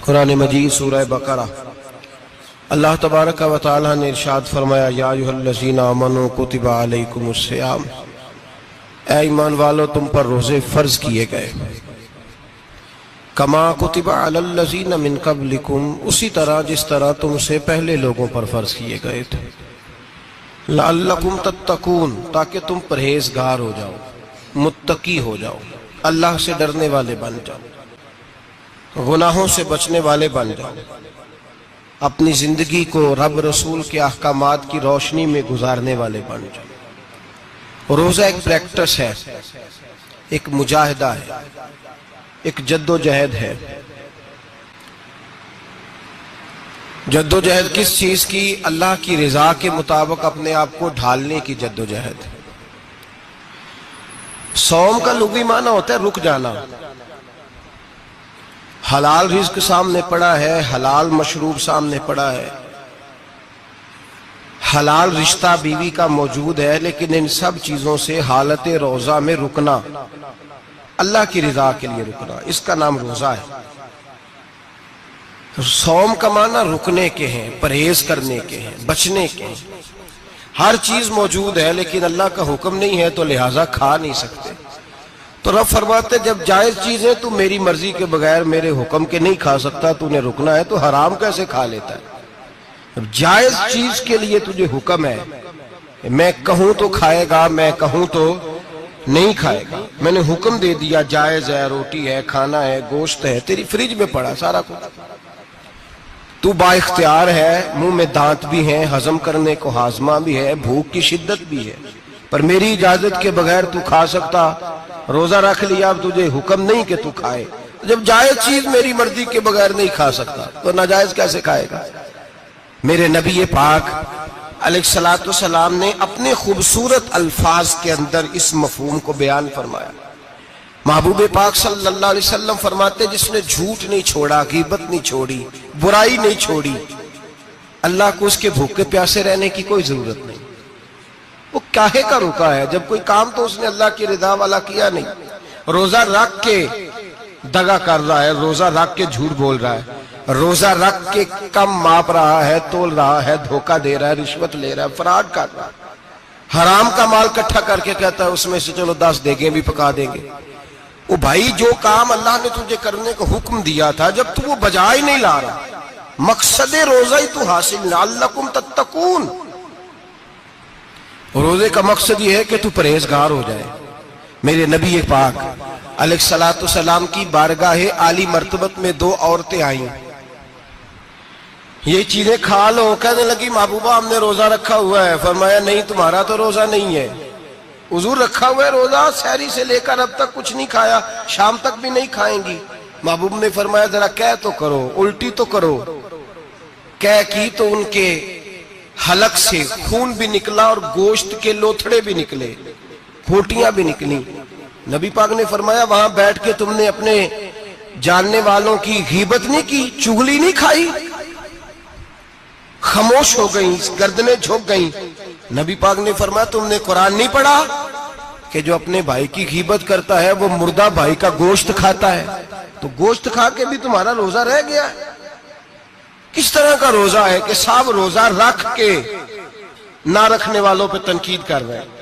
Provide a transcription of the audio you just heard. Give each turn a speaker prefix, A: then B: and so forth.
A: قرآن مجید سورہ بقرہ اللہ تبارک و تعالی نے ارشاد فرمایا یا ایھا الذین آمنوا کتب علیکم الصیام، اے ایمان والو تم پر روزے فرض کیے گئے، کما کتب علی الذین من قبلکم، اسی طرح جس طرح تم سے پہلے لوگوں پر فرض کیے گئے تھے، لعلکم تتقون، تاکہ تم پرہیزگار ہو جاؤ، متقی ہو جاؤ، اللہ سے ڈرنے والے بن جاؤ، گناہوں سے بچنے والے بن جاؤ، اپنی زندگی کو رب رسول کے احکامات کی روشنی میں گزارنے والے بن جاؤ۔ روزہ ایک پریکٹس ہے، ایک مجاہدہ ہے، ایک جد و جہد ہے۔ جد و جہد کس چیز کی؟ اللہ کی رضا کے مطابق اپنے آپ کو ڈھالنے کی جد و جہد۔ صوم کا لغوی معنی ہوتا ہے رک جانا، حلال رزق سامنے پڑا ہے، حلال مشروب سامنے پڑا ہے، حلال رشتہ بیوی کا موجود ہے، لیکن ان سب چیزوں سے حالت روزہ میں رکنا، اللہ کی رضا کے لیے رکنا، اس کا نام روزہ ہے۔ صوم کا معنی رکنے کے ہیں، پرہیز کرنے کے ہیں، بچنے کے ہیں۔ ہر چیز موجود ہے لیکن اللہ کا حکم نہیں ہے تو لہٰذا کھا نہیں سکتے۔ تو رب فرماتے جب جائز چیز ہے تو میری مرضی کے بغیر میرے حکم کے نہیں کھا سکتا، تو نے رکنا ہے تو حرام کیسے کھا لیتا ہے؟ جائز چیز کے لیے تجھے حکم ہے، میں کہوں تو کھائے گا، میں کہوں تو نہیں کھائے گا۔ میں نے حکم دے دیا، جائز ہے، روٹی ہے، کھانا ہے، گوشت ہے، تیری فریج میں پڑا سارا کچھ، تو با اختیار ہے، منہ میں دانت بھی ہیں، ہضم کرنے کو ہاضمہ بھی ہے، بھوک کی شدت بھی ہے، پر میری اجازت کے بغیر تو کھا سکتا۔ روزہ رکھ لیا، اب تجھے حکم نہیں کہ تو کھائے۔ جب جائز چیز میری مرضی کے بغیر نہیں کھا سکتا تو ناجائز کیسے کھائے گا؟ میرے نبی پاک علیہ السلام نے اپنے خوبصورت الفاظ کے اندر اس مفہوم کو بیان فرمایا۔ محبوب پاک صلی اللہ علیہ وسلم فرماتے جس نے جھوٹ نہیں چھوڑا، غیبت نہیں چھوڑی، برائی نہیں چھوڑی، اللہ کو اس کے بھوکے پیاسے رہنے کی کوئی ضرورت نہیں۔ وہ کاہے کا رکا ہے؟ جب کوئی کام تو اس نے اللہ کی رضا والا کیا نہیں۔ روزہ رکھ کے دغا کر رہا ہے، روزہ رکھ کے جھوٹ بول رہا ہے، روزہ رکھ کے کم ماپ رہا ہے، تول رہا ہے، دھوکہ دے رہا ہے، رشوت لے رہا ہے، فراڈ کر رہا ہے، حرام کا مال کٹھا کر کے کہتا ہے اس میں سے چلو 10 دیگیں بھی پکا دیں گے۔ وہ بھائی جو کام اللہ نے تجھے کرنے کو حکم دیا تھا، جب تو وہ بجا ہی نہیں لا رہا، مقصد روزہ ہی تو حاصل، لعلکم تتقون۔ روزے کا مقصد یہ ہے کہ تو پرہیزگار ہو جائے۔ میرے نبی پاک علیہ السلام کی بارگاہ عالی مرتبت میں 2 عورتیں آئیں، یہ چیزیں کھا لو، کہنے لگی محبوبہ ہم نے روزہ رکھا ہوا ہے۔ فرمایا نہیں، تمہارا تو روزہ نہیں ہے، حضور رکھا ہوا ہے روزہ، سحری سے لے کر اب تک کچھ نہیں کھایا، شام تک بھی نہیں کھائیں گی۔ محبوب نے فرمایا ذرا کہہ تو کرو، الٹی تو کرو۔ کہہ کی تو ان کے حلق سے خون بھی نکلا اور گوشت کے لوتھڑے بھی نکلے، پھوٹیاں بھی نکلی۔ نبی پاک نے فرمایا وہاں بیٹھ کے تم نے اپنے جاننے والوں کی غیبت نہیں کی، چغلی نہیں کھائی؟ خاموش ہو گئیں، گردنیں جھک گئیں۔ نبی پاک نے فرمایا تم نے قرآن نہیں پڑھا کہ جو اپنے بھائی کی غیبت کرتا ہے وہ مردہ بھائی کا گوشت کھاتا ہے؟ تو گوشت کھا کے بھی تمہارا روزہ رہ گیا ہے۔ کس طرح کا روزہ ہے کہ صاحب روزہ رکھ کے نہ رکھنے والوں پہ تنقید کر رہے ہیں؟